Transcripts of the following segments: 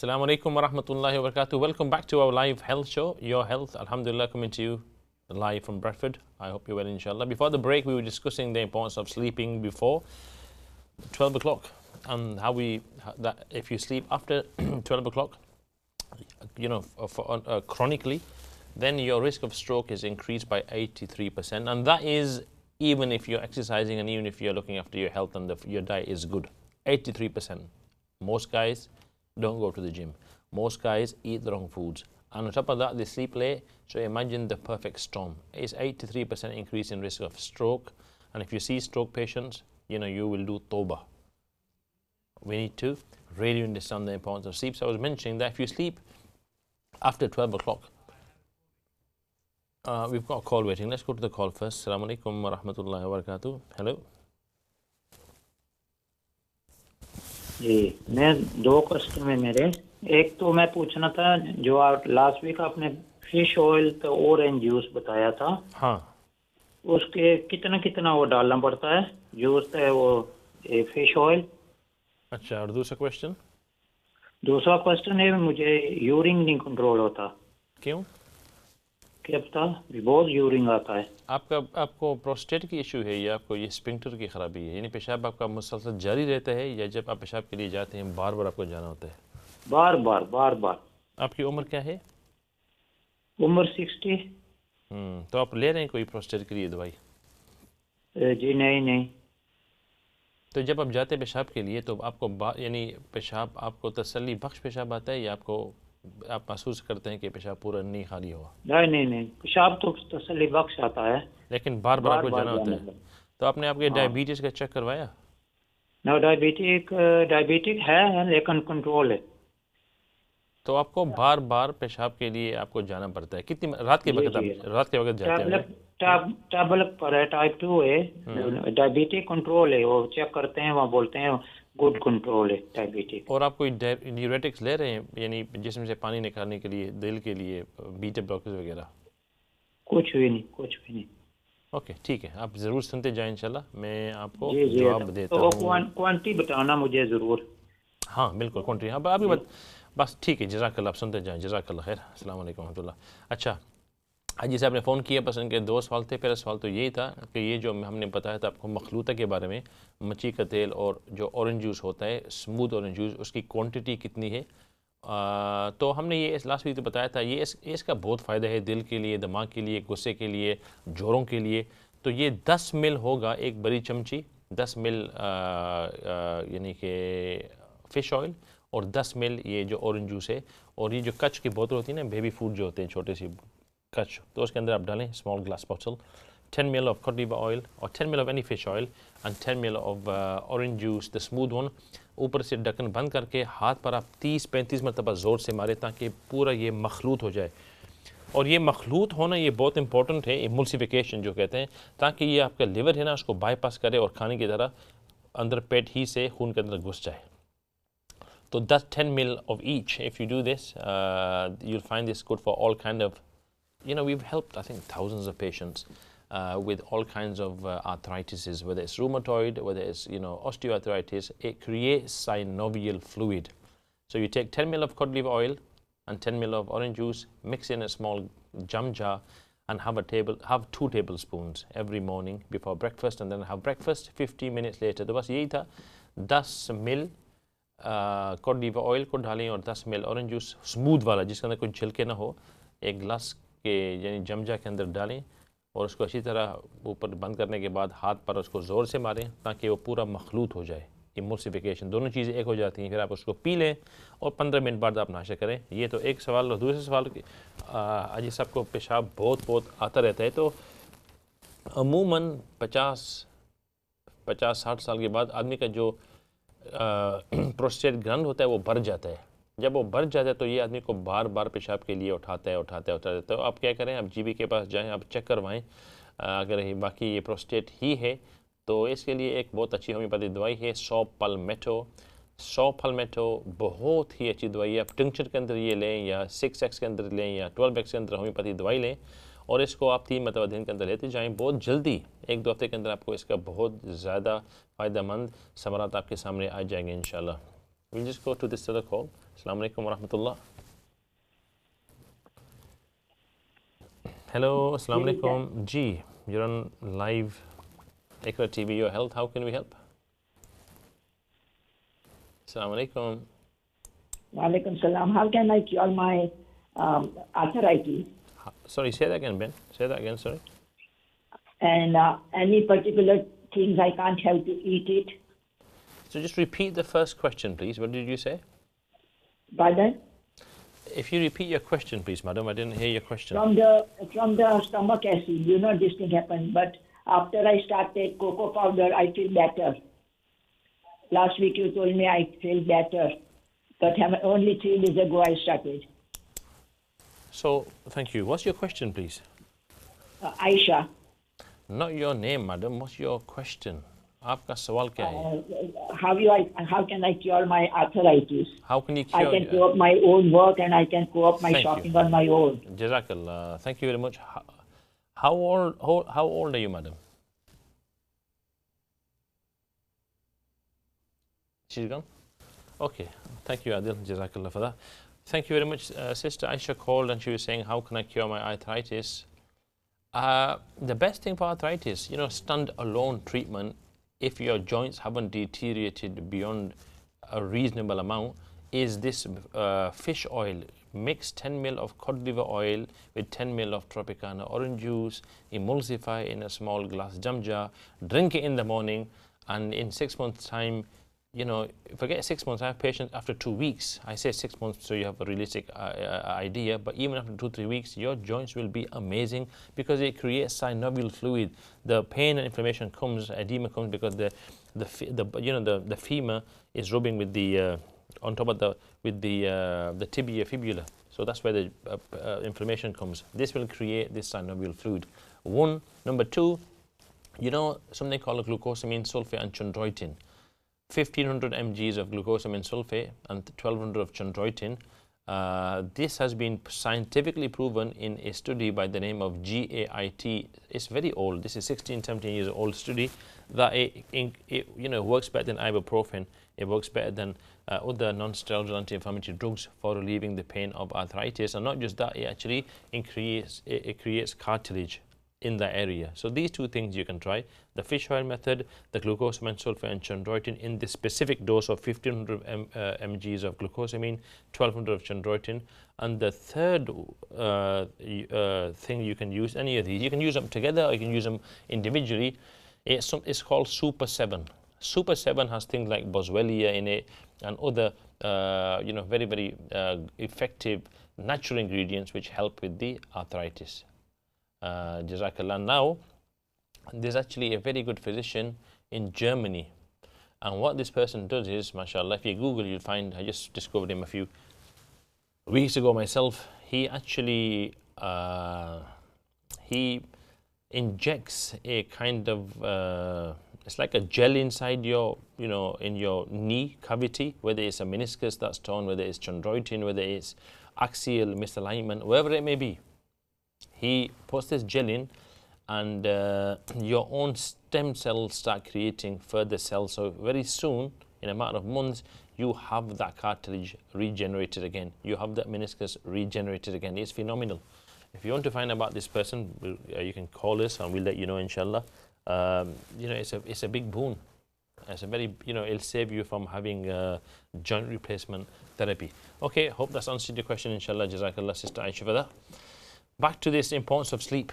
Assalamu alaikum wa rahmatullahi wa barakatuh. Welcome back to our live health show, Your Health. Alhamdulillah, coming to you live from Bradford. I hope you're well, inshallah. Before the break, we were discussing the importance of sleeping before 12 o'clock and that if you sleep after 12 o'clock, chronically, then your risk of stroke is increased by 83%. And that is even if you're exercising and even if you're looking after your health and your diet is good. 83%. Most guys don't go to the gym. Most guys eat the wrong foods. And on top of that, they sleep late. So imagine the perfect storm. It's 83% increase in risk of stroke. And if you see stroke patients, you will do tawbah. We need to really understand the importance of sleep. So I was mentioning that if you sleep after 12 o'clock, we've got a call waiting. Let's go to the call first. Assalamu alaikum wa rahmatullahi wa barakatuh. Hello. जी मैं दो question है मेरे. एक तो मैं पूछना था जो आप लास्ट वीक आपने फिश ऑयल तो ऑरेंज जूस बताया था. हाँ. उसके कितना कितना वो डालना पड़ता है जूस है वो फिश ऑयल. अच्छा, और दूसरा क्वेश्चन. दूसरा क्वेश्चन है मुझे यूरिन नहीं कंट्रोल होता. क्यों? क्या पता बहुत यूरिन आता है. आपको प्रोस्टेट की इशू है या आपको ये स्पिंक्टर की खराबी है, यानी पेशाब आपका मुसलसल जारी रहता है या जब आप पेशाब के लिए जाते हैं बार बार आपको जाना होता है? बार बार. आपकी उम्र क्या है? उम्र 60. तो आप ले रहे हैं कोई प्रोस्टेट के लिए दवाई? जी नहीं. तो जब आप जाते हैं पेशाब के लिए तो आपको यानी पेशाब आपको तसल्ली बख्श पेशाब आता है या आप महसूस करते हैं कि पेशाब पूरा नहीं खाली हुआ? नहीं पेशाब तो तसल्ली बख्श आता है लेकिन बार बार आपको जाना होता है. तो आपने आपके डायबिटीज का चेक करवाया? ना डायबिटिक है लेकिन कंट्रोल है. तो आपको बार बार पेशाब के लिए आपको जाना पड़ता है. कितनी रात के वक्त जाते हैं? टैबलेट पर है, टाइप 2 है, डायबिटिक कंट्रोल है. वो चेक करते हैं, वहाँ बोलते हैं गुड कंट्रोल है डायबिटिक. और आप कोई ड्यूरेटिक्स ले रहे हैं यानी जिस्म से पानी निकालने के लिए, दिल के लिए, बीटा ब्लॉकर्स वगैरह? कुछ भी नहीं. ओके, ठीक है, आप ज़रूर सुनते जाएं, इंशाल्लाह मैं आपको जवाब देता हूँ. तो क्वांटिटी बताना मुझे ज़रूर. हाँ बिल्कुल, क्वांटिटी. हाँ अभी बस ठीक है, जज़ाकल्लाह, आप सुनते जाएं. जज़ाकल्लाह खैर. अस्सलाम वालेकुम रहमतुल्लाह. अच्छा, हाजी साहब ने फ़ोन किया, बस उनके दो सवाल थे. पहला सवाल तो यही था कि ये जो हमने बताया था आपको मखलूता के बारे में, मच्छी का तेल और जो ऑरेंज जूस होता है, स्मूथ ऑरेंज जूस, उसकी क्वांटिटी कितनी है. तो हमने ये लास्ट वीक तो बताया था. ये इसका बहुत फ़ायदा है दिल के लिए, दिमाग के लिए, गुस्से के लिए, जोड़ों के लिए. तो ये 10 मिल होगा, एक बड़ी चमची 10 मिल यानी कि फ़िश ऑयल, और 10 मिल ये जो ऑरेंज जूस है. और ये जो कच की बोतल होती है ना, बेबी फूड जो होते हैं छोटे सी कच, तो उसके अंदर आप डालें small glass bottle, 10 ml of cod liver oil or 10 ml of any fish oil and 10 ml of orange juice, the smooth one. ऊपर से ढक्कन बंद करके हाथ पर आप 30-35 मरतबा ज़ोर से मारें ताकि पूरा ये मखलूत हो जाए. और ये मखलूत होना ये बहुत इंपॉर्टेंट है, एमल्सिफिकेशन जो कहते हैं, ताकि ये आपका लिवर है ना उसको बाईपास करे और खाने की तरह अंदर पेट ही से खून के अंदर घुस जाए. तो 10 ml of each, if you do this, you'll find this good for all kind of, we've helped I think thousands of patients with all kinds of arthritis, whether it's rheumatoid, whether it's osteoarthritis. It creates synovial fluid. So you take 10 ml of cod liver oil and 10 ml of orange juice, mix in a small jam jar, and have 2 tablespoons every morning before breakfast, and then have breakfast 15 minutes later. तो बस यही था. 10 ml cod liver oil को डालें और 10 ml orange juice smooth वाला जिसके अंदर कोई छिलके ना हो, एक गिलास के यानी जमजा के अंदर डालें और उसको अच्छी तरह ऊपर बंद करने के बाद हाथ पर उसको ज़ोर से मारें ताकि वो पूरा मखलूत हो जाए. इमल्सिफिकेशन, दोनों चीज़ें एक हो जाती हैं. फिर आप उसको पी लें और 15 मिनट बाद आप नाश्ता करें. ये तो एक सवाल. और दूसरे सवाल अजी साहब को पेशाब बहुत आता रहता है, तो अमूमन 50-60 साल के बाद आदमी का जो प्रोस्टेट ग्लैंड होता है वो भर जाता है. जब वो भर जाता है तो ये आदमी को बार बार पेशाब के लिए उठाता है. तो आप क्या करें, आप जीबी के पास जाएं, आप चेक करवाएं. अगर बाकी ये प्रोस्टेट ही है तो इसके लिए एक बहुत अच्छी होम्योपैथी दवाई है, सौ पलमेटो बहुत ही अच्छी दवाई है. आप टिंक्चर के अंदर ये लें या 6x के अंदर लें या 12x के अंदर होम्योपैथी दवाई लें और इसको आप 3 मरतबा दिन के अंदर लेते जाएं. बहुत जल्दी 1-2 हफ्ते के अंदर आपको इसका बहुत ज़्यादा फ़ायदेमंद समरात आपके सामने आ जाएंगे इंशाल्लाह. We'll just go to this other call. Assalamu alaikum wa rahmatullah. Hello, assalamu alaikum. Ji, you're on live Ikra TV, Your Health. How can we help? Assalamu alaikum. Wa alaikum salam. How can I cure my arthritis? Sorry, say that again, Ben. Say that again, sorry. And any particular things I can't have to eat it? So just repeat the first question, please. What did you say? Pardon? If you repeat your question, please, madam. I didn't hear your question. From the stomach acid, you know this thing happened. But after I started cocoa powder, I feel better. Last week you told me I feel better. But only 3 days ago I started. So, thank you. What's your question, please? Aisha. Not your name, madam. What's your question? आपका सवाल क्या है? How can I cure my arthritis? How can you cure? I can co-op my own work and I can co-op my shopping on my own. Jazakallah. Thank you very much. How old are you, madam? She's gone? Okay. Thank you, Adil. Jazakallah for that. Thank you very much. Sister Aisha called and she was saying, how can I cure my arthritis? The best thing for arthritis, stand-alone treatment, if your joints haven't deteriorated beyond a reasonable amount, is this fish oil. Mix 10 ml of cod liver oil with 10 ml of Tropicana orange juice, emulsify in a small glass jam jar, drink it in the morning, and in 6 months' time, forget 6 months, I have patients after 2 weeks. I say 6 months so you have a realistic idea, but even after 2-3 weeks, your joints will be amazing because it creates synovial fluid. The pain and inflammation comes, edema comes because the femur is rubbing with the on top of the tibia fibula. So that's where the inflammation comes. This will create this synovial fluid. One. Number two, something called glucosamine sulfate and chondroitin. 1500 mgs of glucosamine sulfate and 1200 of chondroitin. This has been scientifically proven in a study by the name of GAIT. It's very old. This is 16-17 years old study that it works better than ibuprofen. It works better than other non-steroidal anti-inflammatory drugs for relieving the pain of arthritis. And not just that, it actually creates cartilage in the area. So these two things you can try: the fish oil method, the glucosamine sulfate and chondroitin in the specific dose of 1500 mgs of glucosamine, 1200 of chondroitin. And the third thing you can use, any of these, you can use them together or you can use them individually. It's called Super 7. Super 7 has things like boswellia in it and other very, very effective natural ingredients which help with the arthritis. Jazakallah. Now, there's actually a very good physician in Germany, and what this person does is, mashallah, if you Google, you'll find, I just discovered him a few weeks ago myself. He actually he injects a kind of it's like a gel inside your in your knee cavity, whether it's a meniscus that's torn, whether it's chondroitin, whether it's axial misalignment, wherever it may be. He puts this gel in, and your own stem cells start creating further cells. So very soon, in a matter of months, you have that cartilage regenerated again. You have that meniscus regenerated again. It's phenomenal. If you want to find out about this person, you can call us and we'll let you know, inshallah. It's a big boon. It's a very, it'll save you from having joint replacement therapy. Okay, hope that's answered your question, inshallah. Jazakallah, Sister Aisha, for that. Back to this importance of sleep.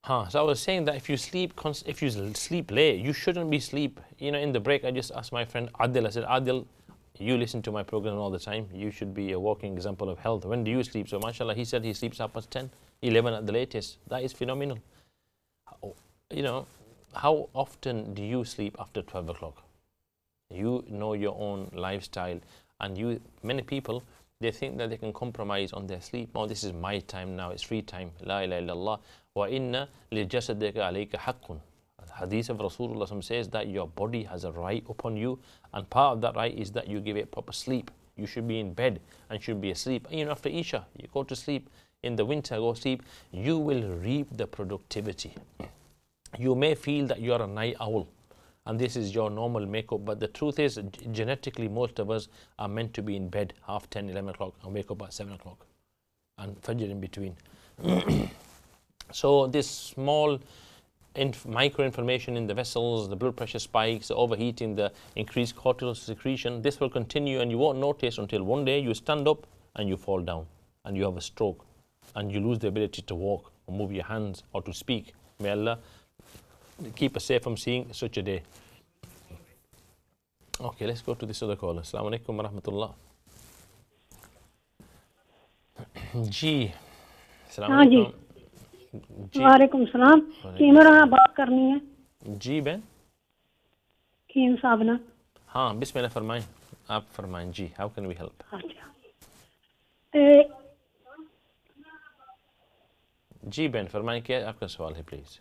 So I was saying that if you sleep late, you shouldn't be sleep. In the break, I just asked my friend Adil. I said, Adil, you listen to my program all the time. You should be a walking example of health. When do you sleep? So, mashallah, he said he sleeps up past 10, 11 at the latest. That is phenomenal. How often do you sleep after 12 o'clock? You know your own lifestyle, and many people, they think that they can compromise on their sleep. Oh, this is my time now, it's free time. La ilaha illallah. Wa inna li jasadika alayka haqqun. Hadith of Rasulullah says that your body has a right upon you, and part of that right is that you give it proper sleep. You should be in bed and should be asleep. After Isha, you go to sleep. In the winter, go sleep. You will reap the productivity. You may feel that you are a night owl, and this is your normal makeup. But the truth is, genetically, most of us are meant to be in bed 10:30, 11 o'clock and wake up at 7 o'clock and Fajr in between. So this small micro-inflammation in the vessels, the blood pressure spikes, the overheating, the increased cortisol secretion, this will continue, and you won't notice until one day you stand up and you fall down and you have a stroke and you lose the ability to walk or move your hands or to speak. May Allah keep us safe from seeing such a day. Okay, let's go to this other caller. Assalamu alaikum wa rahmatullah. जी हाँ जी, वालेकुम सलाम। कीमरा बात करनी है जी बहन, कीम साहब ना। हाँ बिस्मिल्लाह फरमाएं, आप फरमाएं जी, हाउ कैन वी हेल्प? अच्छा, जी बहन फरमाएं, क्या आपका सवाल है प्लीज?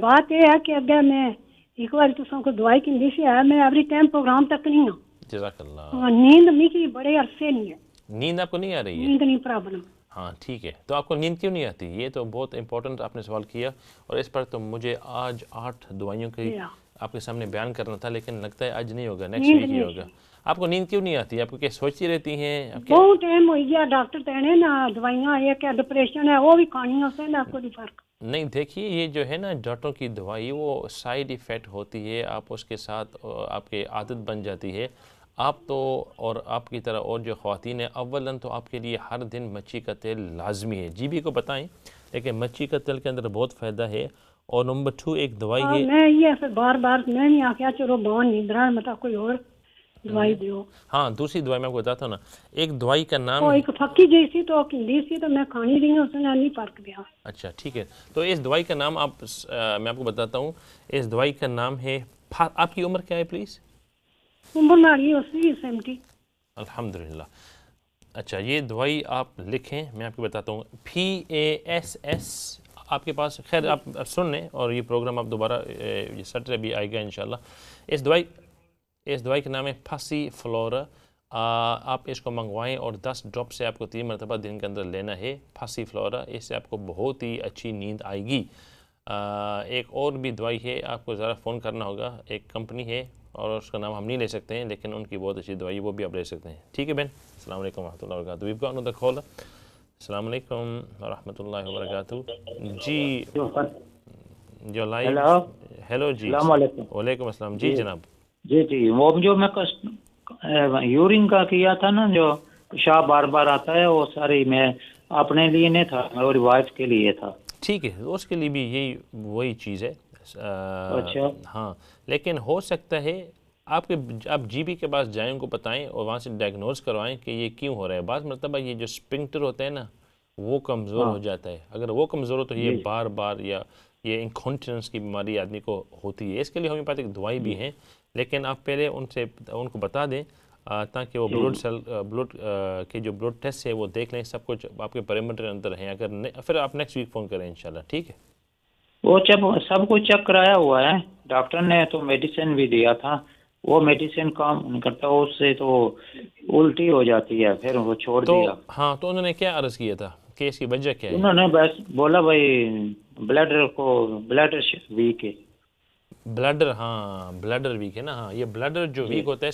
बात ये है कि अगर मैं एक बार तुम को दवाई की दी है, मैं एवरी टाइम प्रोग्राम तक नहीं हूँ। जज़ाकल्लाह। नींद मेरी बड़े अरसे नहीं है। नींद आपको नहीं आ रही है? नींद नहीं प्रॉब्लम। हाँ ठीक है, तो आपको नींद क्यों नहीं आती? ये तो बहुत इंपॉर्टेंट आपने सवाल किया, और इस पर तो मुझे आज 8 दवाइयों की आपके सामने बयान करना था, लेकिन लगता है आज नहीं होगा, नेक्स्ट वीक ही होगा। आपको नींद क्यों नहीं आती? आपको क्या सोचती रहती हैं? बहुत टाइम हो गया डॉक्टर कहने ना दवाइयाँ, ये क्या डिप्रेशन है वो भी खानी, उससे ना कोई फर्क नहीं। देखिए ये जो है ना डॉक्टरों की दवाई, वो साइड इफ़ेक्ट होती है, आप उसके साथ आपकी आदत बन जाती है। आप तो और आपकी तरह और जो ख़वातीन हैं, अव्वलन तो आपके लिए हर दिन मच्छी का तेल लाजमी है, जीबी को बताएं, लेकिन मच्छी का तेल के अंदर बहुत फ़ायदा है। और नंबर 2 एक दवाई है। मैं ये फिर बार बार मैं नहीं आख्या चलो बहुत निद्रा मतलब कोई और दवाई दो। हाँ दूसरी दवाई मैं आपको बताता हूँ ना, एक दवाई का नाम वो एक फक्की जैसी तो ली सी, तो मैं खानी रही हूँ, उसने नहीं फर्क दिया। अच्छा ठीक है, तो इस दवाई का नाम मैं आपको बताता हूँ। इस दवाई का नाम है, आपकी उम्र क्या है प्लीज़? उम्र नारी 80-70। अल्हम्दुलिल्लाह। अच्छा ये दवाई आप लिखें, मैं आपको बताता हूँ। PASS आपके पास, खैर आप सुन लें, और ये प्रोग्राम आप दोबारा ये सैटरडे भी आएगा इंशाल्लाह। इस दवाई का नाम है फासी फ्लोरा। आप इसको मंगवाएं और 10 ड्रॉप से आपको 3 मरतबा दिन के अंदर लेना है फासी फ्लोरा। इससे आपको बहुत ही अच्छी नींद आएगी। एक और भी दवाई है, आपको ज़रा फ़ोन करना होगा, एक कंपनी है और उसका नाम हम नहीं ले सकते हैं, लेकिन उनकी बहुत अच्छी दवाई, वो भी आप ले सकते हैं। ठीक है बहन, अस्सलाम वालेकुम व रहमतुल्लाहि व बरकातहू। We have got another caller. अस्सलाम वालेकुम व रहमतुल्लाहि व बरकातहू। जी जो लाइव, हेलो जी, वालेकुम अस्सलाम जी जनाब। जी वो जो मैं यूरिन का किया था ना, जो पेशाब बार बार आता है, वो सारी मैं अपने लिए नहीं था, मेरी वाइफ के लिए था। ठीक है, उसके लिए भी यही वही चीज़ है। अच्छा हाँ, लेकिन हो सकता है आप जीबी के पास जाएं, उनको बताएं और वहाँ से डायग्नोज करवाएं कि ये क्यों हो रहा है। बात मतलब ये जो स्पिंक्टर होता है ना, वो कमज़ोर हो जाता है। अगर वो कमज़ोर हो तो ये बार बार या ये इंकॉन्टिनेंस की बीमारी आदमी को होती है। इसके लिए होम्योपैथिक दवाई भी हैं, लेकिन आप पहले उनको बता दें ताकि वो ब्लड के जो ब्लड टेस्ट है वो देख लें, सब कुछ आपके पैरामीटर अंदर हैं। अगर फिर आप नेक्स्ट वीक फ़ोन करें इंशाल्लाह। ठीक है, वो सब कुछ चेक कराया हुआ है, डॉक्टर ने तो मेडिसिन भी दिया था, वो मेडिसिन काम नहीं करता, उससे तो उल्टी हो जाती है, फिर वो छोड़ दिया। हाँ, तो उन्होंने क्या अर्ज़ किया था कि इसकी वजह क्या है? उन्होंने बस बोला भाई ब्लडर वीक है। ब्लडर, हाँ ब्लडर वीक है ना। हाँ, ये ब्लडर जो वीक होता है,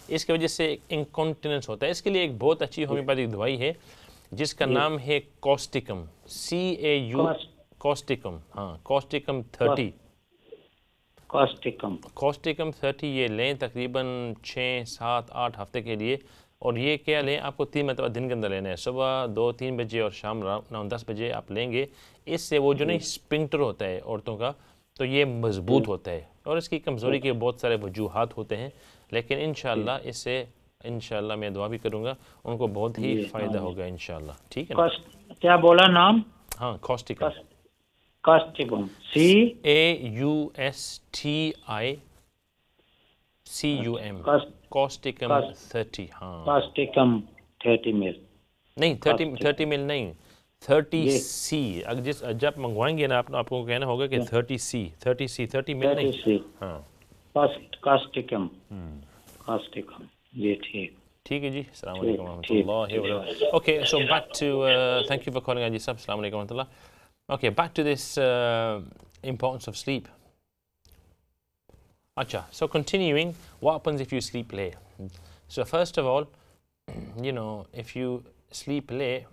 इसकी वजह से इंकॉन्टिनेंस होता है। इसके लिए एक बहुत अच्छी होम्योपैथिक दवाई है जिसका नाम है कॉस्टिकम, कॉस्टिकम। हाँ, कॉस्टिकम 30। कॉस्टिकम 30 ये लें तकरीबन 6, 7, 8 हफ्ते के लिए। और ये क्या लें, आपको 3 मरतबा दिन के अंदर लेना है, सुबह 2-3 बजे और शाम 9-10 बजे आप लेंगे। इससे वो जो नहीं स्पिंक्टर होता है औरतों का, तो ये मजबूत होता है। और इसकी कमज़ोरी के बहुत सारे वजूहात होते हैं, लेकिन इंशाल्लाह इससे इंशाल्लाह मैं दुआ भी करूँगा, उनको बहुत ही फ़ायदा होगा इंशाल्लाह। ठीक है ना? क्या बोला नाम? हाँ, कॉस्टिकम, कॉस्टिकम, CAUSTICUM, कॉस्टिकम 30। हाँ, कॉस्टिकम 30 मिल नहीं, 30 मिल नहीं, 30C। जब मंगवाएंगे ना, आपको कहना होगा कि 30 मिल नहीं। हाँ, कॉस्टिकम ये ठीक है जी। अस्सलाम वालेकुम रहमतुल्लाहि व बरकातहू। Okay, so back to thank you for calling जी साहब। अस्सलाम वालेकुम रहमतुल्लाह। Okay, back to this importance of sleep. Acha, so continuing, what happens if you sleep late? So first of all, you know, if you sleep late,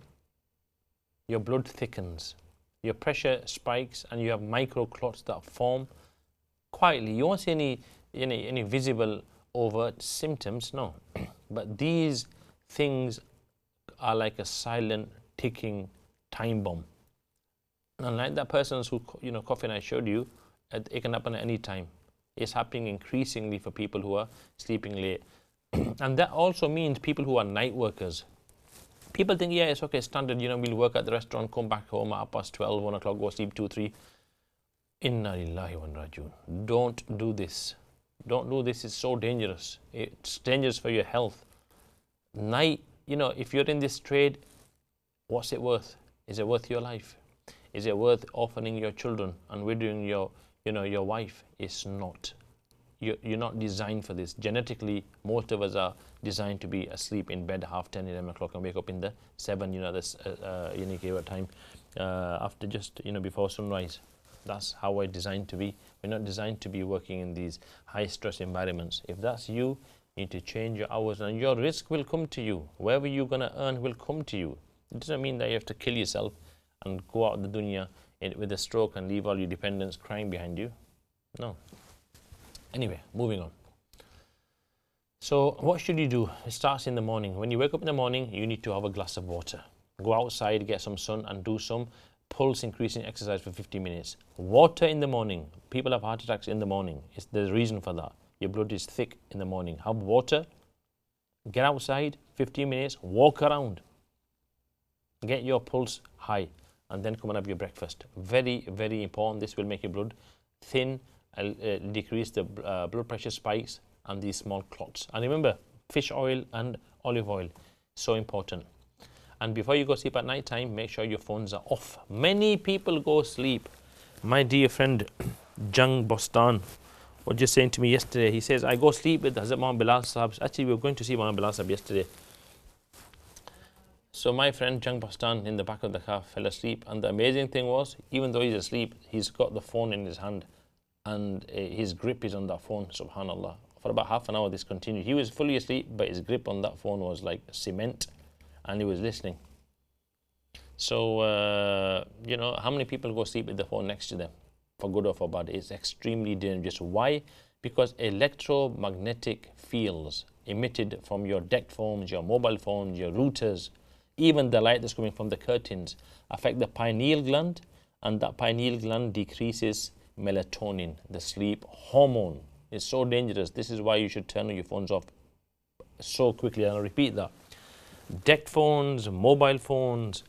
your blood thickens, your pressure spikes, and you have micro clots that form quietly. You won't see any visible overt symptoms, no. But these things are like a silent ticking time bomb. And like that person's who, you know, coffin I showed you, it can happen at any time. It's happening increasingly for people who are sleeping late. And that also means people who are night workers. People think, yeah, it's okay, standard, you know, we'll work at the restaurant, come back home at past 12, 1 o'clock, go sleep 2, 3. Inna lillahi wa inna rajiun. Don't do this. Don't do this. It's so dangerous. It's dangerous for your health. Night, you know, if you're in this trade, what's it worth? Is it worth your life? Is it worth orphaning your children and widowing your, you know, your wife? It's not. You're not designed for this. Genetically, most of us are designed to be asleep in bed 10:30, 11 o'clock and wake up in the 7, you know, this unique time after just, you know, before sunrise. That's how we're designed to be. We're not designed to be working in these high stress environments. If that's you, you need to change your hours and your risk will come to you. Wherever you're going to earn will come to you. It doesn't mean that you have to kill yourself and go out of the dunya with a stroke and leave all your dependents crying behind you. No. Anyway, moving on. So what should you do? It starts in the morning. When you wake up in the morning, you need to have a glass of water. Go outside, get some sun and do some pulse increasing exercise for 50 minutes. Water in the morning. People have heart attacks in the morning. There's a reason for that. Your blood is thick in the morning. Have water. Get outside, 15 minutes, walk around. Get your pulse high and then come and have your breakfast. Very, very important. This will make your blood thin, decrease the blood pressure spikes and these small clots. And remember, fish oil and olive oil, so important. And before you go sleep at night time, make sure your phones are off. Many people go sleep. My dear friend Jung Bostan was just saying to me yesterday, he says, I go sleep with Hazrat Muhammad Bilal Sahab. Actually, we were going to see Muhammad Bilal Sahab yesterday. So my friend Jung Bostan in the back of the car fell asleep. And the amazing thing was, even though he's asleep, he's got the phone in his hand. And his grip is on that phone, subhanallah. For about half an hour this continued. He was fully asleep, but his grip on that phone was like cement, and he was listening. So, you know, how many people go sleep with the phone next to them, for good or for bad? It's extremely dangerous. Why? Because electromagnetic fields emitted from your deck phones, your mobile phones, your routers, even the light that's coming from the curtains, affect the pineal gland, and that pineal gland decreases melatonin, the sleep hormone. It's so dangerous. This is why you should turn your phones off so quickly. And I'll repeat that. Deck phones, mobile phones,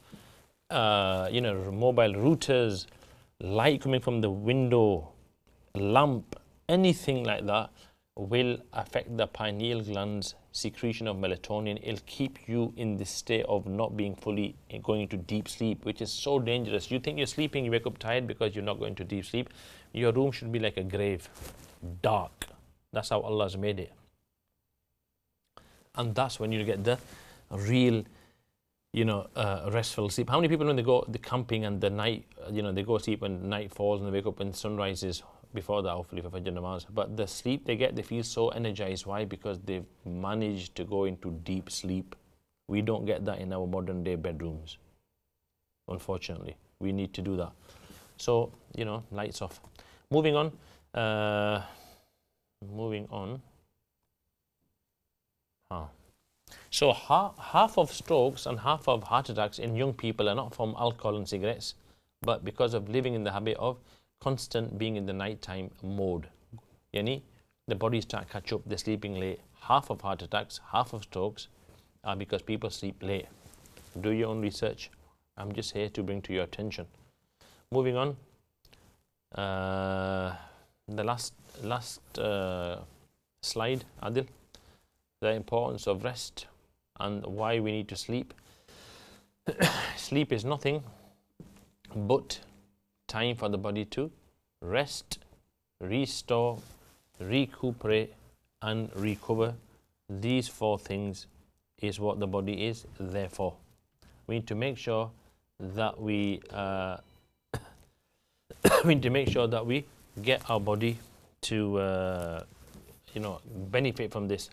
you know, mobile routers, light coming from the window, lamp, anything like that will affect the pineal gland's secretion of melatonin. It'll keep you in this state of not being fully going into deep sleep, which is so dangerous. You think you're sleeping, you wake up tired because you're not going to deep sleep. Your room should be like a grave, dark. That's how Allah's made it. And that's when you get the real, you know, restful sleep. How many people when they go the camping and the night, you know, they go sleep when night falls and they wake up when sun rises, before that hopefully for Fajr Namaz, but the sleep they get, they feel so energized. Why? Because they've managed to go into deep sleep. We don't get that in our modern day bedrooms, unfortunately. We need to do that. So, you know, lights off. Moving on. So half of strokes and half of heart attacks in young people are not from alcohol and cigarettes, but because of living in the habit of constant being in the nighttime mode. Yani, the body start catch up, they're sleeping late. Half of heart attacks, half of strokes are because people sleep late. Do your own research. I'm just here to bring to your attention. Moving on. The last slide, Adil. The importance of rest and why we need to sleep. Sleep is nothing but time for the body to rest, restore, recuperate and recover. These 4 things is what the body is there for. We need to make sure that we we need to make sure that we get our body to benefit from this.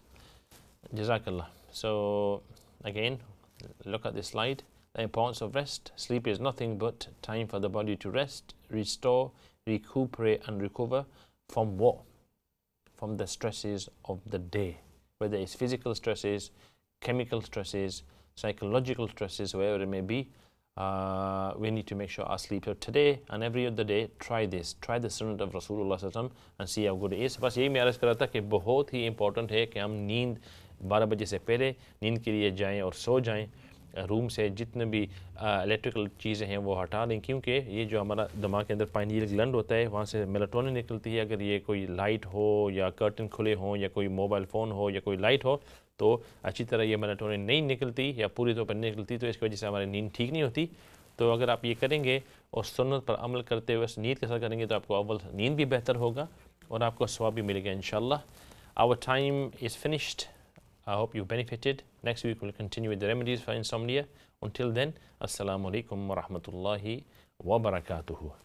Jazakallah. So again, look at this slide. The importance of rest. Sleep is nothing but time for the body to rest, restore, recuperate and recover from what? From the stresses of the day, whether it's physical stresses, chemical stresses, psychological stresses, wherever it may be. We need to make sure our sleep. So today and every other day, try this. Try the sunnah of Rasulullah sallallahu alaihi wasallam and see how good it is. بس یہی میں عرض کر رہا تھا کہ بہت ہی important ہے کہ ہم نیند 12 بجے سے پہلے نیند کے لیے جائیں اور سو جائیں. روم سے جتنے بھی الیکٹریکل چیزیں ہیں وہ ہٹا لیں, کیونکہ یہ جو ہمارا دماغ کے اندر پائنیل گلینڈ ہوتا ہے وہاں سے میلاٹونن نکلتی ہے. اگر یہ کوئی لائٹ ہو یا کرٹن کھلے ہوں یا کوئی موبائل فون ہو یا کوئی لائٹ ہو تو اچھی طرح یہ میلاٹونن نہیں نکلتی یا پوری طور پر نہیں نکلتی, تو اس کی وجہ سے ہماری نیند ٹھیک نہیں ہوتی. تو اگر آپ یہ کریں گے اور سنت پر عمل کرتے ہوئے نیند کے ساتھ کریں گے تو آپ کو اول نیند بھی بہتر ہوگا اور آپ کو ثواب بھی ملے گا انشاءاللہ. Our time is finished. I hope you benefited. Next week we'll continue with the remedies for insomnia. Until then, Assalamu alaikum wa rahmatullahi wa barakatuhu.